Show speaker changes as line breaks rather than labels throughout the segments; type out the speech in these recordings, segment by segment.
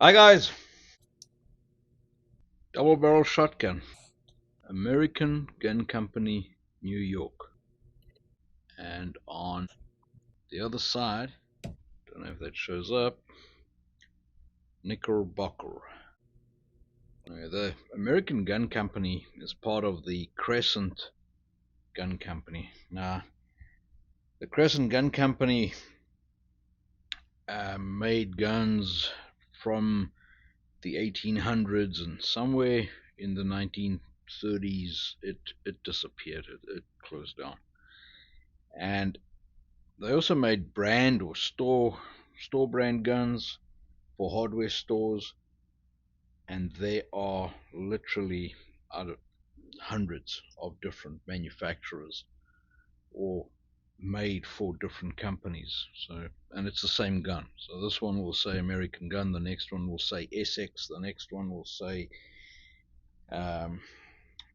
Hi guys, double barrel shotgun, American Gun Company, New York. And on the other side, don't know if that shows up, Knickerbocker. The American Gun Company is part of the Crescent Gun Company. Now, the Crescent Gun Company made guns from the 1800s, and somewhere in the 1930s it disappeared. It closed down. And they also made brand or store brand guns for hardware stores, and there are literally hundreds of different manufacturers or made for different companies. So, and it's the same gun. So this one will say American Gun, the next one will say Essex, the next one will say um,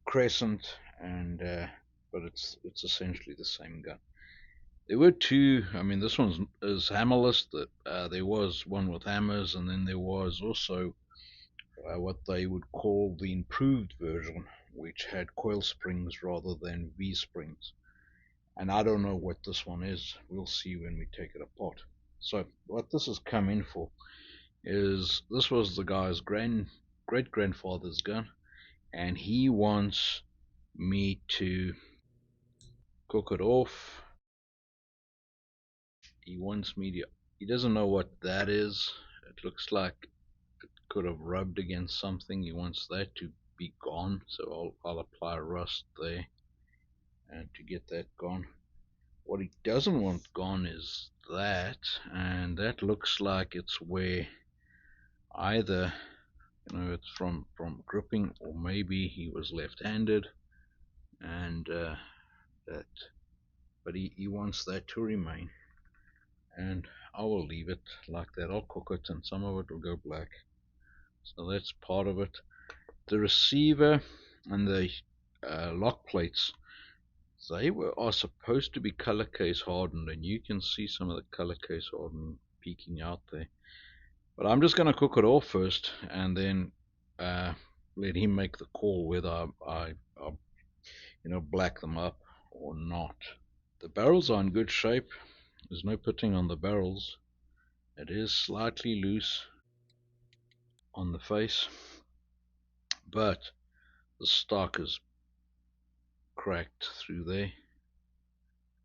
Crescent, and but it's essentially the same gun. There were two. I mean, this one is hammerless. That there was one with hammers, and then there was also what they would call the improved version, which had coil springs rather than V springs. And I don't know what this one is. We'll see when we take it apart. So what this has come in for is this was the guy's great grandfather's gun, and he wants me to cook it off. He wants me to. He doesn't know what that is. It looks like could have rubbed against something. He wants that to be gone, so I'll apply rust there and to get that gone. What he doesn't want gone is that, and that looks like it's where either it's from gripping, or maybe he was left-handed, and that. But he wants that to remain, and I will leave it like that. I'll cook it, and some of it will go black. So that's part of it. The receiver and the lock plates, are supposed to be color case hardened, and you can see some of the color case hardened peeking out there. But I'm just going to cook it all first, and then uh, let him make the call whether I black them up or not. The barrels are in good shape. There's no pitting on the barrels. It is slightly loose on the face, but the stock is cracked through there.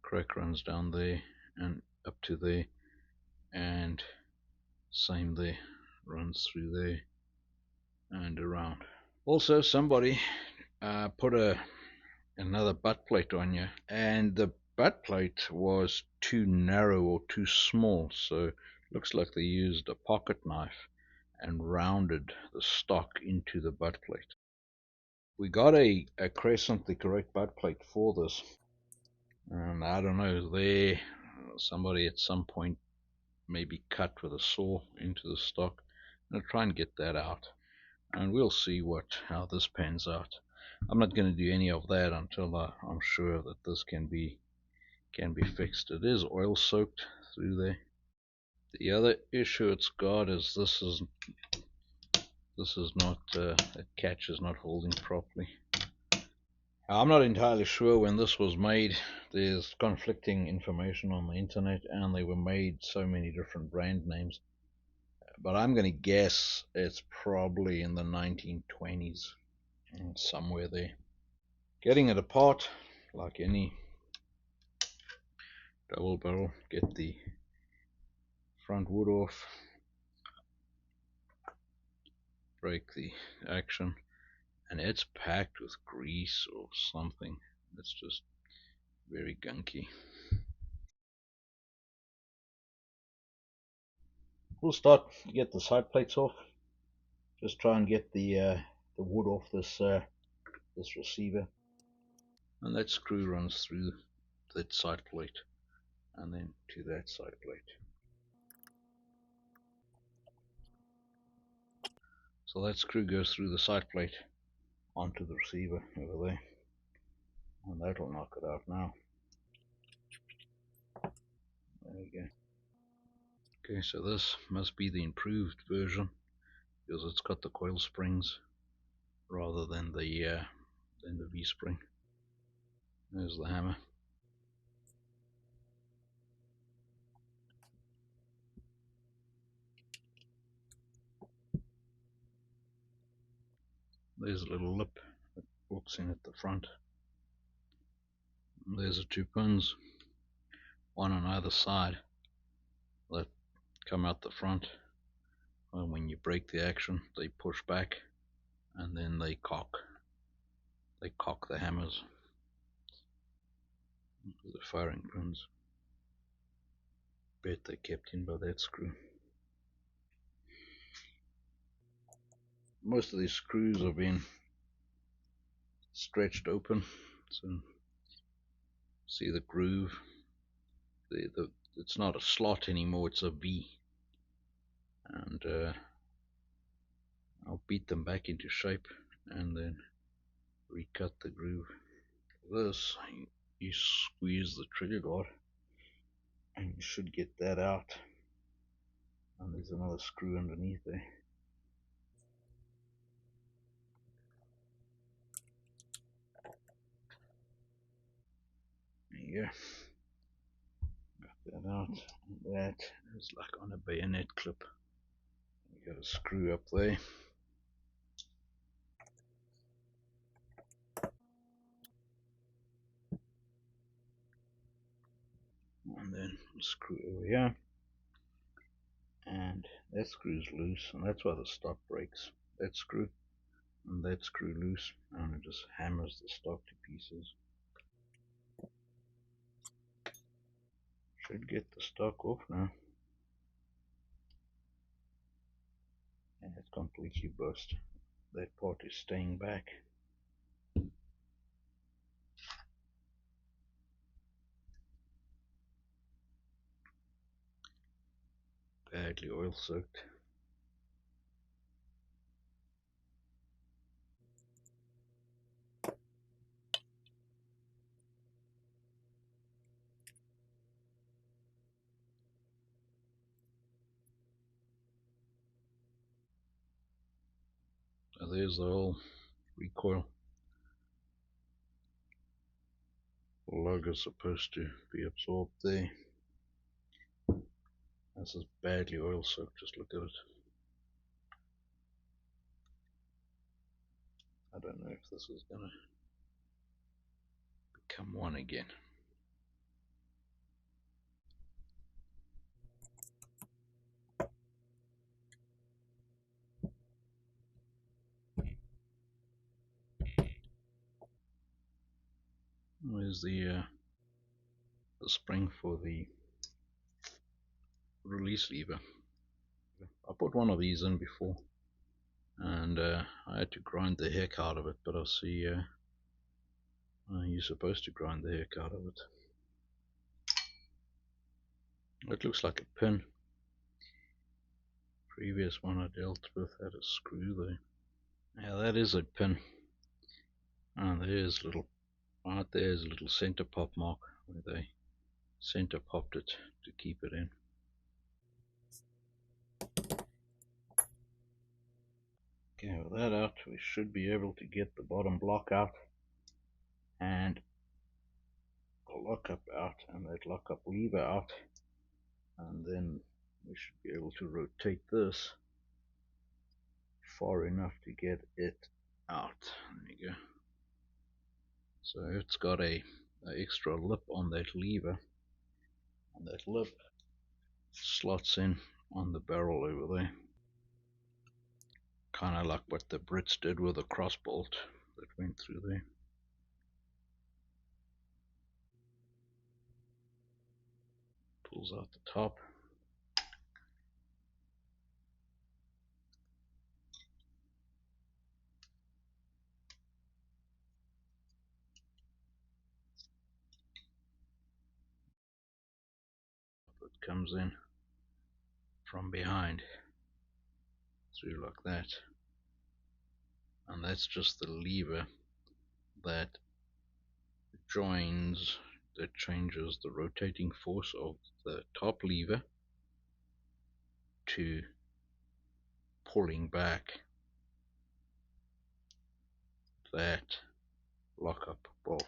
Crack runs down there and up to there, and same there, runs through there and around. Also, somebody put another butt plate on you, and the butt plate was too narrow or too small, so it looks like they used a pocket knife and rounded the stock into the butt plate. We got a Crescent, the correct butt plate for this, and I don't know, somebody at some point maybe cut with a saw into the stock. I'll try and get that out, and we'll see how this pans out. I'm not going to do any of that until I'm sure that this can be fixed. It is oil soaked through there. The other issue it's got is this is not the catch is not holding properly. I'm not entirely sure when this was made. There's conflicting information on the internet, and they were made so many different brand names. But I'm going to guess it's probably in the 1920s, somewhere there. Getting it apart, like any double barrel, get the front wood off, break the action, and it's packed with grease or something. It's just very gunky. We'll start to get the side plates off. Just try and get the wood off this receiver, and that screw runs through that side plate and then to that side plate. So that screw goes through the side plate onto the receiver over there, and that'll knock it out now. There you go. Okay, so this must be the improved version. because it's got the coil springs rather than the V spring. There's the hammer. There's a little lip that walks in at the front. There's the 2 pins, one on either side, that come out the front. And when you break the action, they push back, and then they cock. They cock the hammers. The firing pins. Bet they're kept in by that screw. Most of these screws have been stretched open, so see the groove. It's not a slot anymore, it's a V. And I'll beat them back into shape and then recut the groove. This, you squeeze the trigger guard and you should get that out. And there's another screw underneath there. There you go. Got that out. And that is like on a bayonet clip. You got a screw up there. And then a screw over here. And that screw's loose, and that's why the stock breaks. That screw and that screw loose, and it just hammers the stock to pieces. Should get the stock off now. And it's completely burst. That part is staying back. Badly oil soaked. So there's the whole recoil. The lug is supposed to be absorbed there. This is badly oil soaked, just look at it. I don't know if this is gonna become one again. Where's the spring for the release lever? I put one of these in before, and I had to grind the heck out of it, but I see you're supposed to grind the heck out of it. It looks like a pin. Previous one I dealt with had a screw there. Yeah, that is a pin. And there's little, right there's a little center pop mark where they center popped it to keep it in. Okay, with that out, we should be able to get the bottom block out and the lockup out and that lockup lever out, and then we should be able to rotate this far enough to get it out. There you go. So it's got a extra lip on that lever, and that lip slots in on the barrel over there. Kind of like what the Brits did with a cross bolt that went through there. Pulls out the top. It comes in from behind through like that, and that's just the lever that changes the rotating force of the top lever to pulling back that lock-up bolt.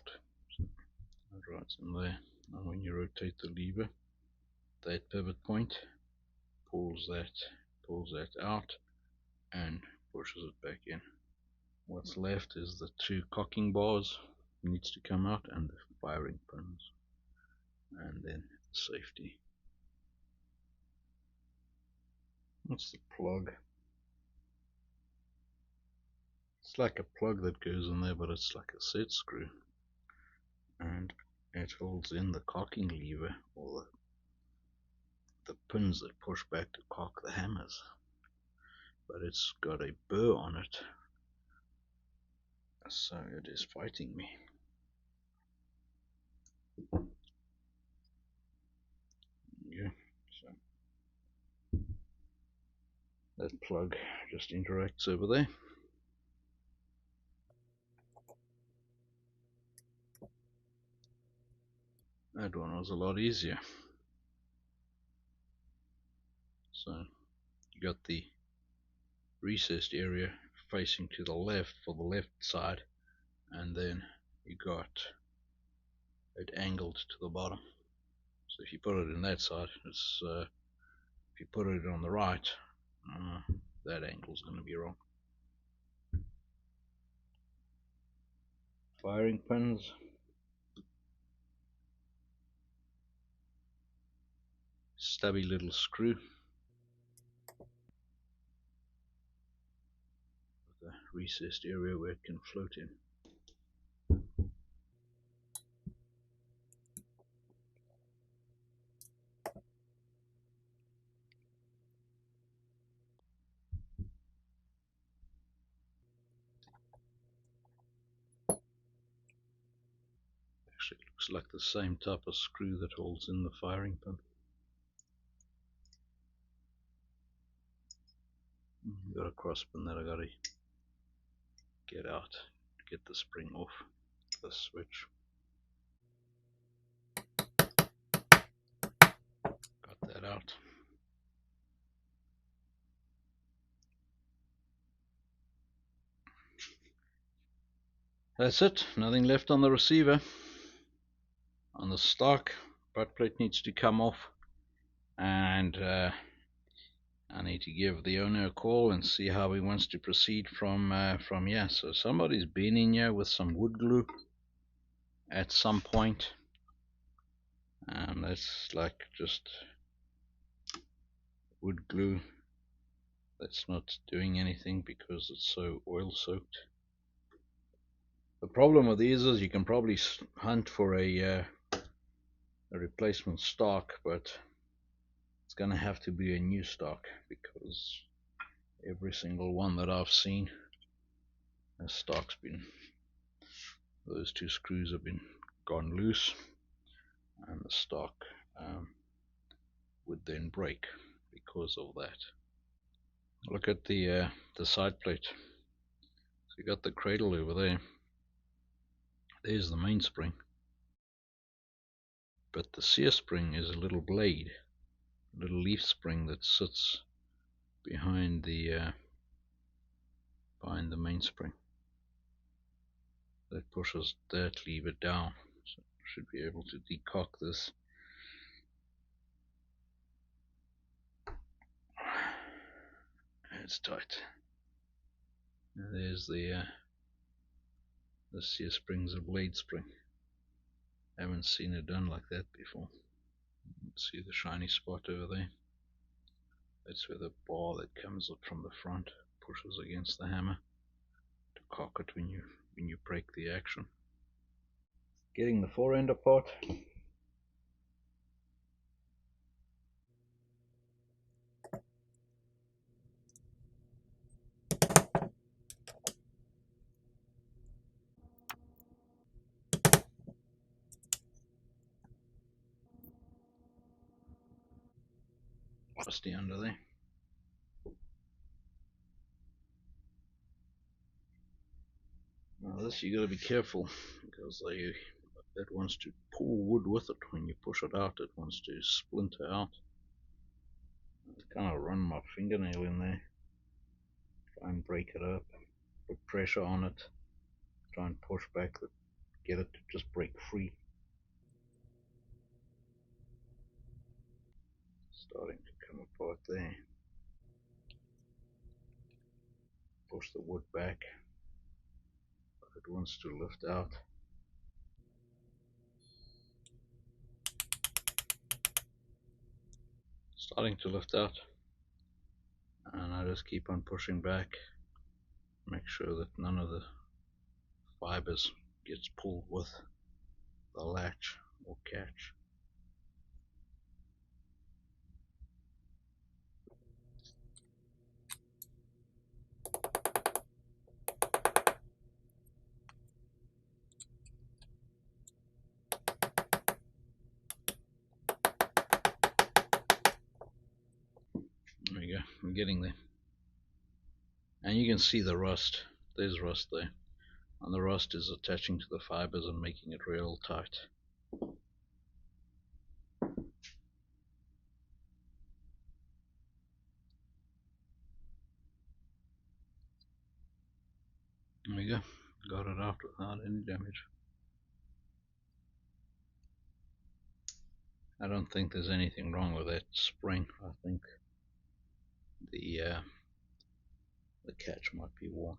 So that right in there. And when you rotate the lever, that pivot point pulls that out and pushes it back in. What's left is the two cocking bars needs to come out and the firing pins, and then safety. That's the plug. It's like a plug that goes in there, but it's like a set screw, and it holds in the cocking lever, or the pins that push back to cock the hammers. But it's got a burr on it, so it is fighting me. Yeah, so that plug just interacts over there. That one was a lot easier. So you got the recessed area facing to the left for the left side, and then you got it angled to the bottom. So if you put it in that side, it's if you put it on the right, that angle's going to be wrong. Firing pins. Stubby little screw. The recessed area where it can float in. Actually, it looks like the same type of screw that holds in the firing pin. Got a cross pin that I got to get out to get the spring off the switch. Got that out. That's it, nothing left on the receiver. On the stock, butt plate needs to come off, and I need to give the owner a call and see how he wants to proceed from here. So somebody's been in here with some wood glue at some point, and that's like just wood glue that's not doing anything because it's so oil soaked. The problem with these is you can probably hunt for a replacement stock, but it's gonna have to be a new stock because every single one that I've seen, the stock's been, those two screws have been gone loose, and the stock would then break because of that. Look at the side plate. So you got the cradle over there. There's the mainspring, but the sear spring is a little blade, a little leaf spring that sits behind the mainspring that pushes that lever down. So should be able to decock this. It's tight. And there's the sear spring's a blade spring. Haven't seen it done like that before. See the shiny spot over there? That's where the bar that comes up from the front pushes against the hammer to cock it when you break the action. Getting the forend apart. Rusty under there. Now this you gotta be careful because it wants to pull wood with it. When you push it out, it wants to splinter out. I kind of run my fingernail in there. Try and break it up, put pressure on it, try and push back, get it to just break free. Starting to come apart there. Push the wood back, but it wants to lift out. Starting to lift out, and I just keep on pushing back, make sure that none of the fibers gets pulled with the latch or catch. There we go, I'm getting there. And you can see the rust, there's rust there. And the rust is attaching to the fibers and making it real tight. There we go, got it out without any damage. I don't think there's anything wrong with that spring. I think the catch might be worn.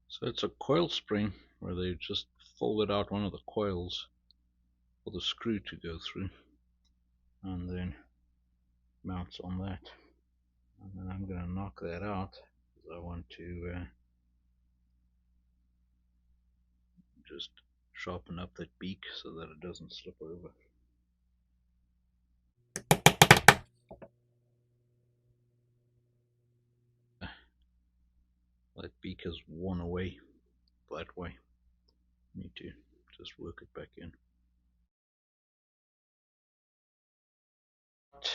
So it's a coil spring where they just folded out one of the coils for the screw to go through, and then mounts on that. And then I'm going to knock that out because I want to just sharpen up that beak so that it doesn't slip over. That beak is worn away that way. Need to just work it back in.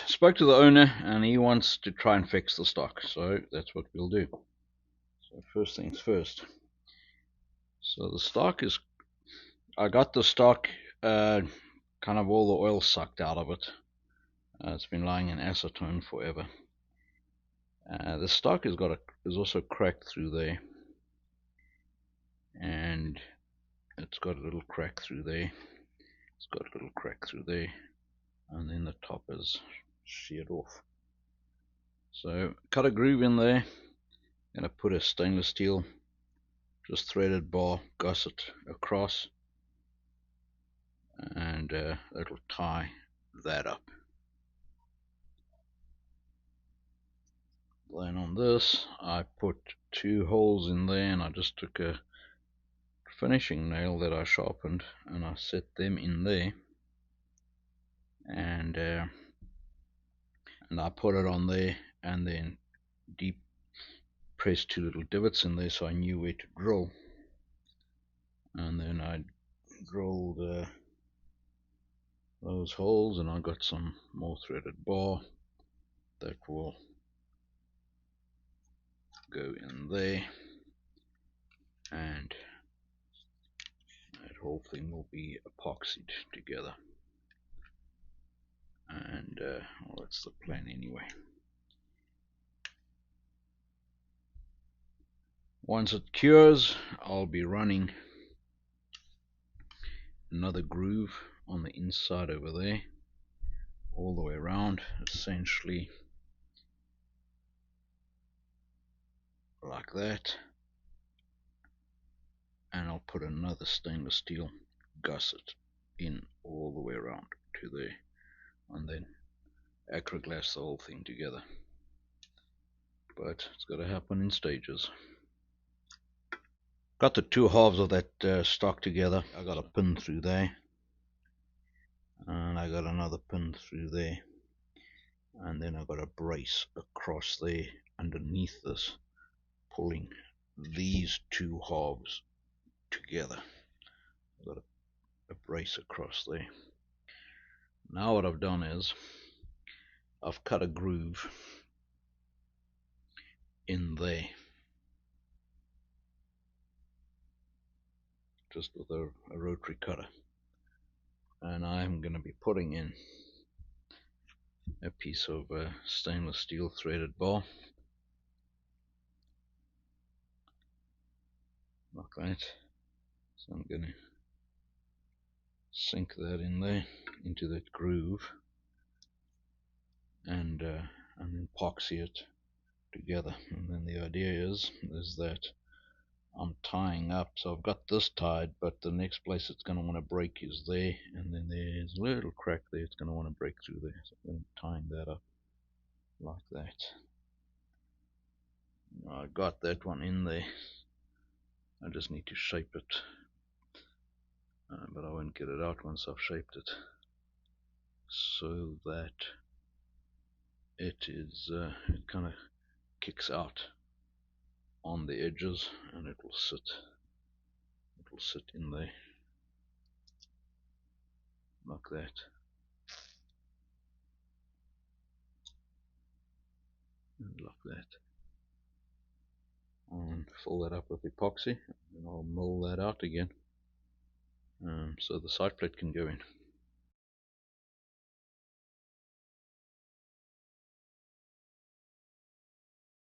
Spoke to the owner and he wants to try and fix the stock, so that's what we'll do. So first things first. So the stock is, I got the stock kind of all the oil sucked out of it. It's been lying in acetone forever. The stock is also cracked through there, and it's got a little crack through there. It's got a little crack through there, and then the top is sheared off. So cut a groove in there. Gonna put a stainless steel, just threaded bar gusset across, and it'll tie that up. Then on this, I put 2 holes in there, and I just took a finishing nail that I sharpened and I set them in there, and I put it on there, and then deep pressed 2 little divots in there so I knew where to drill. And then I drilled those holes, and I got some more threaded bar that will go in there, and that whole thing will be epoxied together. And well, that's the plan anyway. Once it cures, I'll be running another groove on the inside over there, all the way around, essentially like that, and I'll put another stainless steel gusset in all the way around to there, and then acroglass the whole thing together. But it's got to happen in stages. Got the 2 halves of that stock together. I got a pin through there, and I got another pin through there, and then I got a brace across there underneath this, pulling these 2 halves together. I've got a brace across there. Now what I've done is I've cut a groove in there, just with a rotary cutter, and I'm going to be putting in a piece of stainless steel threaded bar, like that. So I'm going to sink that in there, into that groove, and epoxy it together. And then the idea is that I'm tying up, so I've got this tied, but the next place it's going to want to break is there, and then there's a little crack there it's going to want to break through there. So I'm going to tying that up like that. I got that one in there. I just need to shape it, but I won't get it out once I've shaped it, so that it kind of kicks out on the edges, and it will sit in there like that. And like that. And fill that up with epoxy, and I'll mill that out again, so the side plate can go in.